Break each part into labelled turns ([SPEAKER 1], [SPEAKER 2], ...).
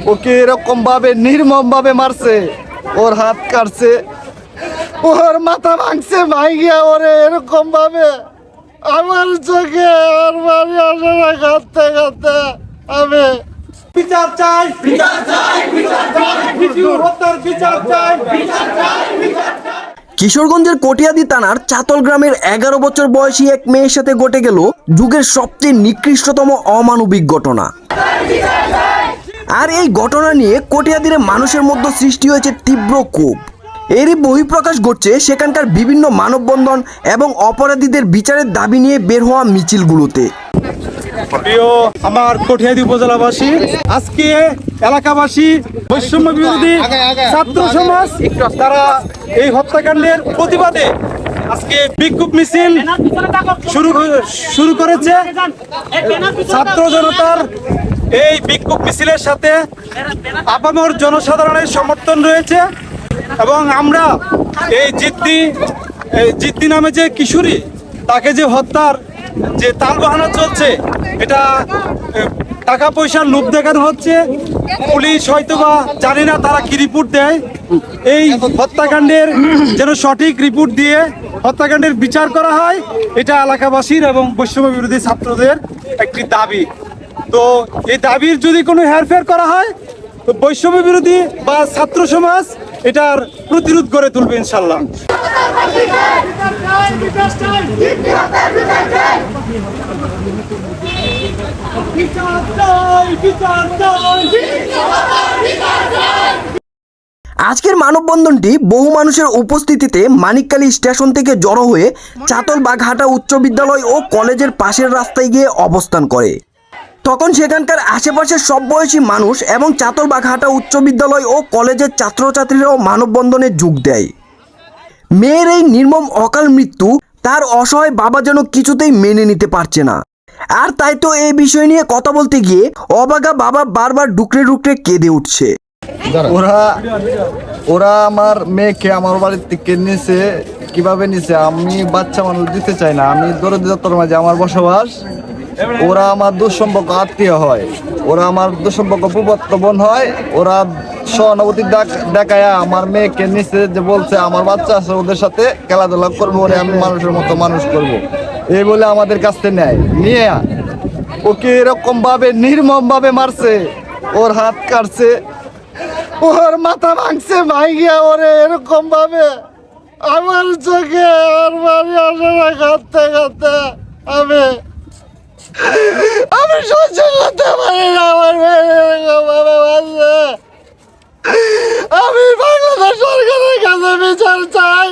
[SPEAKER 1] ওকে এরকম ভাবে নির্মম ভাবে মারছে, ওর হাত কাটছে, ওর মাথা ভাঙছে, ভাঙিয়া ওরে এরকম ভাবে আমার চোখে আর বাড়ি আসে না, কাঁদতে কাঁদতে আমি
[SPEAKER 2] বিচার চাই, বিচার চাই, বিচার চাই, হত্যার বিচার চাই, বিচার চাই, বিচার চাই।
[SPEAKER 3] কিশোরগঞ্জের কটিয়াদি থানার চাতল গ্রামের 11 বছর বয়সী এক মেয়ের সাথে ঘটে গেল যুগের সবচেয়ে নিকৃষ্টতম অমানবিক ঘটনা। আর এই ঘটনা নিয়ে কটিয়াদির মানুষের মধ্যে সৃষ্টি হয়েছে তীব্র ক্ষোভ। এরই বহিঃপ্রকাশ ঘটছে সেখানকার বিভিন্ন মানববন্ধন এবং অপরাধীদের বিচারের দাবি নিয়ে বের হওয়া মিছিলগুলোতে।
[SPEAKER 2] প্রিয় আমার কটিয়াদি উপজেলাবাসী, আজকে এলাকাবাসী, বৈষম্য বিরোধী ছাত্র সমাজ তারা এই হত্যাকাণ্ডের প্রতিবাদে আজকে বিক্ষোভ মিছিল শুরু করেছে। ছাত্র জনতার এই বিক্ষোভ মিছিলের সাথে আপামর জনসাধারণের সমর্থন রয়েছে এবং আমরা এই জিদ্দি নামে যে কিশোরী, তাকে যে হত্যার যে তালবাহানা চলছে, এটা টাকা পয়সার লোভ দেখানো হচ্ছে। পুলিশ হয়তোবা জানি না তারা কি রিপোর্ট দেয়, এই হত্যাকাণ্ডের যেন সঠিক রিপোর্ট দিয়ে হত্যাকাণ্ডের বিচার করা হয়, এটা এলাকাবাসীর এবং বৈষম্য বিরোধী ছাত্রদের একটি দাবি। তো এই দাবির যদি কোনো হেরফের করা হয়, তো বৈষম্য বিরোধী বা ছাত্র সমাজ এটার প্রতিরোধ করে তুলবে ইনশাল্লাহ।
[SPEAKER 3] আজকের মানববন্ধনটি বহু মানুষের উপস্থিতিতে মানিকখালী স্টেশন থেকে জড়ো হয়ে চাতল বাঘহাটা উচ্চ বিদ্যালয় ও কলেজের পাশের রাস্তায় গিয়ে অবস্থান করে। তখন সেখানকার আশেপাশের সব বয়সী মানুষ এবং চাতল বাঘহাটা উচ্চ বিদ্যালয় ও কলেজের ছাত্রছাত্রীরাও মানববন্ধনে যোগ দেয়। মেয়ের এই নির্মম অকাল মৃত্যু তার অসহায় বাবা যেন কিছুতেই মেনে নিতে পারছে না। আর তাই তো এই বিষয় নিয়ে কথা বলতে গিয়ে অবাগা বাবা বারবার ডুকরে ডুকরে কেঁদে উঠছে।
[SPEAKER 1] ওরা আমার মেয়েকে আমার বাড়ির থেকে নিছে, কিভাবে নিছে? আমি বাচ্চা মানুষ দিতে চাই না, আমি দরদি দত্তর মাঝে আমার বসবাস। ওরা আমার দুঃসম্পর্ক আত্মীয় হয়, ওরা আমার দুঃসম্পর্ক ফুফাতো বোন হয়। ওরা সহানুভূতি দেখায়া আমার মেয়েকে নিছে, যে বলছে আমার বাচ্চা আছে, ওদের সাথে খেলাধুলা করবো, ওরে আমি মানুষের মতো মানুষ করব, এই বলে আমাদের কাছ থেকে নেয়। নিয়ে ওকে এরকম ভাবে নির্মম ভাবে মারছে, ওর হাত কাটছে, ওর মাথা ভাঙছে, ভাঙিয়া ওরে এরকম ভাবে আমার চোখে আর বাড়ি আসে না, কাঁদতে কাঁদতে আমি সহ্য করতে পারি না। আমার মেয়ে এরকম ভাবে মারছে। আমি বাংলাদেশ সরকারের কাছে বিচার চাই,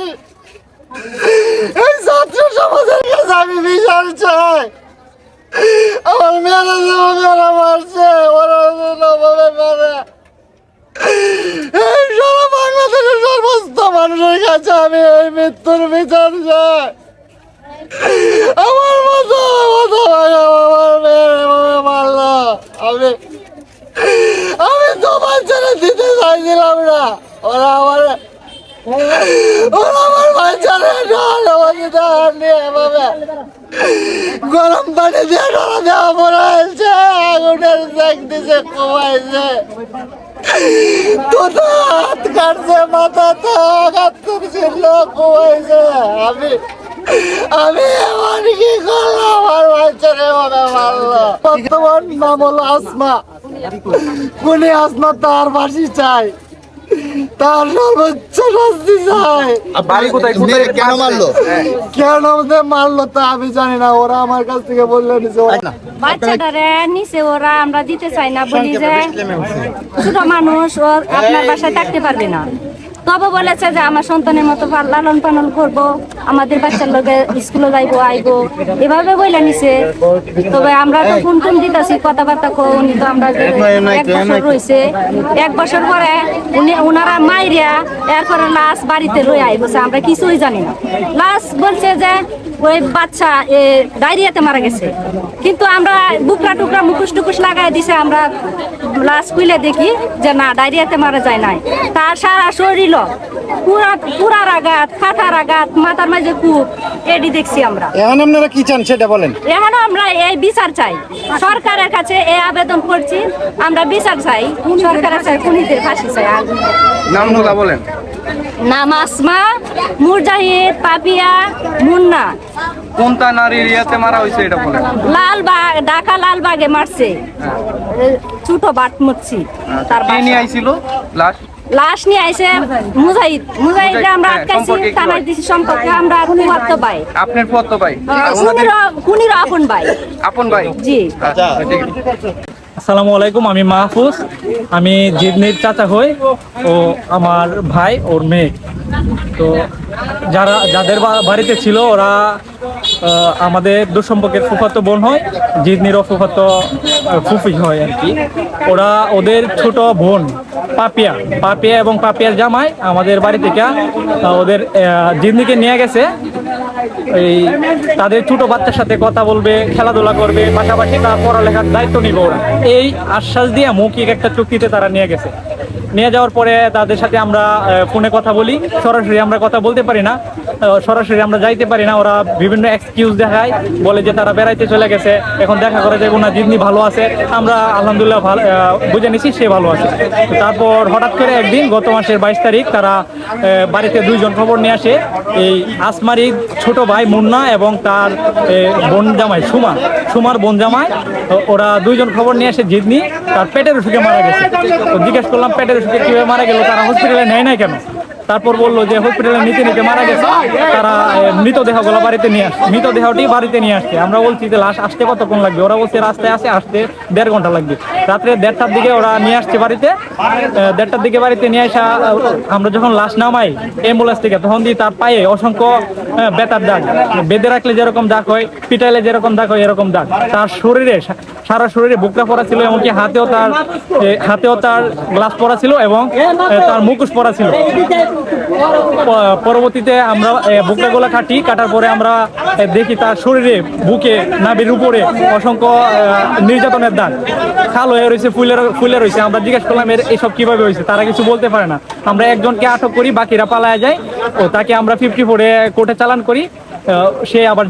[SPEAKER 1] এই ছাত্র সমাজের কাছে আমি বিচার চাই। আমার মেয়েরা যেভাবে ওরা মারছে, ওরা যেভাবে মারে, এই সারা বাংলাদেশের সমস্ত মানুষের কাছে আমি এই মৃত্যুর বিচার চাই। আমার মতো আমার মেয়ের মারলো, আমি তোমার ছেড়ে দিতে চাইছিলাম না। ওরা আমার বাচ্চারা নিয়ে এভাবে গরম পানি দিয়ে ডরা দেওয়া পড়াইছে, আগুনের চেক দিছে, কমাইছে, তোতা হাত কাটছে, মাথাতে আঘাত করছিল, কমাইছে। আমি এমন কি করলাম? আমার বাচ্চারা এভাবে মারলো। বর্তমান নাম হলো আসমা। কোন আসমা? তার ফাঁসি চাই, তার সর্বোচ্চ শাস্তি চাই।
[SPEAKER 4] কেন মারলো?
[SPEAKER 1] কেন মারলো তা আমি জানি না, ওরা আমার কাছ থেকে বললে নিছে।
[SPEAKER 5] বাচ্চাটারে নিচে ওরা আমরা দিতে চাই না, বলি যে ছোট মানুষ, ওর আপনার বাসায় থাকতে পারবে না। তবে বলেছে যে আমার সন্তানের মতো লালন পালন করবো, আমাদের বাচ্চার লোকে স্কুলে যাইবো আইবো, এভাবে বলে নিছে। তবে আমরা তো ফোন টোন দিতেছি, কথাবার্তা উনি তো আমরা 1 বছর রয়েছে, 1 বছর পরে ওনারা মাইরিয়া এরপরে লাশ বাড়িতে লই আইবছে, আমরা কিছুই জানি না। লাশ বলছে যে ওই বাচ্চা ডায়রিয়াতে মারা গেছে, কিন্তু আমরা বুকরা টুকরা মুখোশ টুকুশ লাগাই দিছে। আমরা লাশ খুলে দেখি যে না, ডায়রিয়াতে মারা যায় নাই, তার সারা শরীর পুরার আঘাত, খাতার আঘাত, মাথার মাঝে কূপ, এটি দেখছি আমরা।
[SPEAKER 2] এখন আপনারা কি চান সেটা বলেন।
[SPEAKER 5] এখন আমরা এই বিচার চাই, সরকারের কাছে এই আবেদন করছি, আমরা বিচার চাই, সরকারের চাই, খুনিদের ফাঁসি চাই।
[SPEAKER 2] নামগুলা বলেন।
[SPEAKER 5] নাম আসমা, মুজাহিদ, পাপিয়া, মুন্না।
[SPEAKER 2] কোনটা নারীর ইয়াতে মারা হয়েছে এটা বলেন।
[SPEAKER 5] লালবাগ, ঢাকা লালবাগে মারছে, ছোট বাট মরছি। তার
[SPEAKER 2] কে নিয়ে আইছিল লাশ?
[SPEAKER 5] লাশ নিয়ে আইছে মুজাহিদ, মুজাহিদকে আমরা আটকাইছি, থানায় দিছি, সম্পর্কে আমরা ফুয়াতো ভাই।
[SPEAKER 2] আপনার ফুয়াতো ভাই?
[SPEAKER 5] খুনির আপন ভাই।
[SPEAKER 2] আপন ভাই?
[SPEAKER 5] জি।
[SPEAKER 2] আচ্ছা।
[SPEAKER 6] আসসালামু আলাইকুম, আমি মাহফুজ, আমি জিদনির চাচা হই ও আমার ভাই ওর মেয়ে। তো যাদের বাড়িতে ছিল ওরা আমাদের দুঃসম্পর্কের ফুফাতো বোন হয়, জিদনিরও ফুফাতো ফুফি হয় আর কি। ওরা ওদের ছোট বোন পাপিয়া এবং পাপিয়ার জামাই আমাদের বাড়ি থেকে ওদের জিদনিকে নিয়ে গেছে। এই তাদের ছোট বাচ্চার সাথে কথা বলবে, খেলাধুলা করবে, পাশাপাশি তার পড়ালেখার দায়িত্ব নিবে ওরা, এই আশ্বাস দিয়ে মৌখিক একটা চুক্তিতে তারা নিয়ে গেছে। নিয়ে যাওয়ার পরে তাদের সাথে আমরা ফোনে কথা বলি, সরাসরি আমরা কথা বলতে পারি না, সরাসরি আমরা যাইতে পারি না। ওরা বিভিন্ন এক্সকিউজ দেখায়, বলে যে তারা বেড়াইতে চলে গেছে, এখন দেখা করে যে ওনার জিদনি ভালো আছে। আমরা আলহামদুলিল্লাহ ভালো বুঝে নিছি সে ভালো আছে। তারপর হঠাৎ করে একদিন গত মাসের 22 তারিখ তারা বাড়িতে দুইজন খবর নিয়ে আসে, এই আসমারি ছোট ভাই মুন্না এবং তার বোন জামাই সুমার বোন জামাই, ওরা দুইজন খবর নিয়ে আসে জিদনি তার পেটের অসুখে মারা গেছে। তো জিজ্ঞেস করলাম পেটের অসুখে কিভাবে মারা গেল, তারা হসপিটালে নেয় নাই কেন? তারপর বললো যে হসপিটালে নিতে মারা গেছে, তারা মৃতদেহগুলো বাড়িতে নিয়ে আসছে, মৃতদেহটি বাড়িতে নিয়ে আসছে। আমরা বলছি যে লাশ আসতে কতক্ষণ লাগবে? ওরা বলছে রাস্তায় আসতে 1.5 ঘন্টা লাগবে। রাত্রে 1:30টার দিকে ওরা নিয়ে আসছে বাড়িতে, 1:30টার দিকে বাড়িতে নিয়ে আসা আমরা যখন লাশ নামাই অ্যাম্বুলেন্স থেকে, তখন দিয়ে তার পায়ে অসংখ্য ব্যথার দাগ, বেঁধে রাখলে যেরকম দাগ হয়, পিটাইলে যেরকম দাগ হয় এরকম দাগ। তার শরীরে সারা শরীরে বুকটা পরা ছিল, এমনকি হাতেও তার গ্লাস পরা ছিল এবং তার মুখোশ পরা ছিল। পরবর্তীতে আমরা বুকটাগুলো কাটার পরে আমরা দেখি তার শরীরে বুকে নাভির উপরে অসংখ্য নির্যাতনের দাগ, খাল হয়ে রয়েছে, ফুলে রয়েছে। আমরা জিজ্ঞেস করলাম এসব কিভাবে হয়েছে, তারা কিছু বলতে পারে না। আমরা একজনকে আটক করি, বাকিরা পালায় যায়। ও তাকে আমরা 54 কোর্টে চালান করি, সে আবার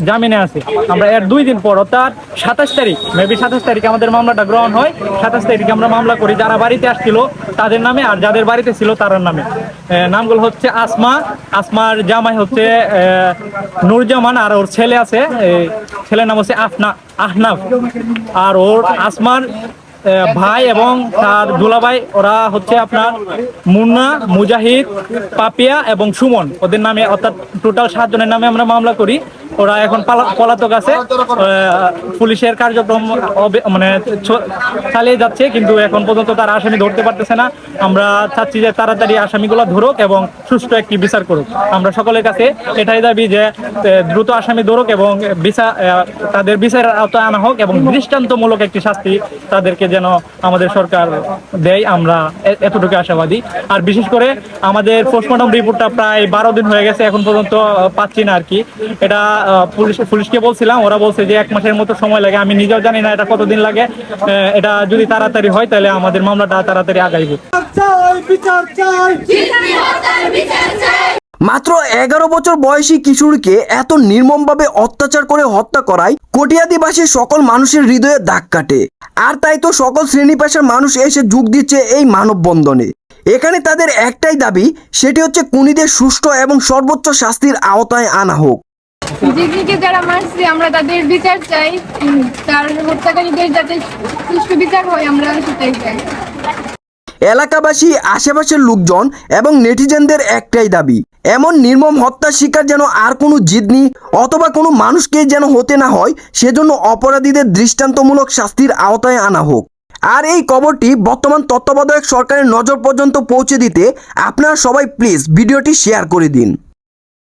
[SPEAKER 6] জামিনে আছে। আমরা এর 2 দিন পর অর্থাৎ 27 তারিখ, মেবি 27 তারিখে আমাদের মামলাটা গ্রহণ হয়। 27 তারিখে আমরা মামলা করি যারা বাড়িতে আসছিল তাদের নামে, আর যাদের বাড়িতে ছিল তার নামে। নামগুলো হচ্ছে আসমার জামাই হচ্ছে নূরজামান, আর ওর ছেলে আছে, ছেলের নাম হচ্ছে আহনাফ, আর ওর আসমার ভাই এবং তার দুলাভাই ওরা হচ্ছে আপনার মুন্না, মুজাহিদ, পাপিয়া এবং সুমন, ওদের নামে অর্থাৎ টোটাল 7 জনের নামে আমরা মামলা করি। ওরা এখন পলাতক আছে, পুলিশের কার্যক্রম মানে চালিয়ে যাচ্ছে, কিন্তু এখন পর্যন্ত তারা আসামি ধরতে পারতেছে না। আমরা চাচ্ছি যে তাড়াতাড়ি আসামিগুলো ধরুক এবং সুষ্ঠু একটি বিচার করুক। আমরা সকলের কাছে এটাই দাবি যে দ্রুত আসামি ধরুক এবং তাদের বিচারের আওতায় আনা হোক এবং দৃষ্টান্তমূলক একটি শাস্তি তাদেরকে যেন আমাদের সরকার দেয়, আমরা এতটুকু আশাবাদী। আর বিশেষ করে আমাদের পোস্টমর্টম রিপোর্টটা প্রায় 12 দিন হয়ে গেছে, এখন পর্যন্ত পাচ্ছি না আর কি। এটা পুলিশকে বলছিলাম, ওরা বলছে যে 1 মাসের মতো সময় লাগে। আমি নিজেও জানি না এটা কতদিন লাগে। এটা যদি তাড়াতাড়ি হয় তাহলে আমাদের মামলাটা তাড়াতাড়ি আগাইবে।
[SPEAKER 3] মাত্র 11 বছর বয়সী কিশোরীকে এত নির্মমভাবে অত্যাচার করে হত্যা করায় কটিয়াদীবাসীর সকল মানুষের হৃদয়ে দাগ কাটে। আর তাই তো সকল শ্রেণী পেশার মানুষ এসে যোগ দিচ্ছে এই মানববন্ধনে। এখানে তাদের একটাই দাবি, সেটি হচ্ছে খুনিদের সুষ্ঠু এবং সর্বোচ্চ শাস্তির আওতায় আনা হোক।
[SPEAKER 7] জিদনিকে যারা মারছে আমরা তাদের বিচার চাই, তার হত্যাকারীদের যাতে সুষ্ঠু বিচার হয় আমরা সেটাই চাই।
[SPEAKER 3] এলাকাবাসী, আশেপাশের লোকজন এবং নেটিজেনদের একটাই দাবি, এমন নির্মম হত্যার শিকার যেন আর কোনো জিদনি অথবা কোনো মানুষকে যেন হতে না হয়, সেজন্য অপরাধীদের দৃষ্টান্তমূলক শাস্তির আওতায় আনা হোক। আর এই খবরটি বর্তমান তত্ত্বাবধায়ক সরকারের নজর পর্যন্ত পৌঁছে দিতে আপনারা সবাই প্লিজ ভিডিওটি শেয়ার করে দিন।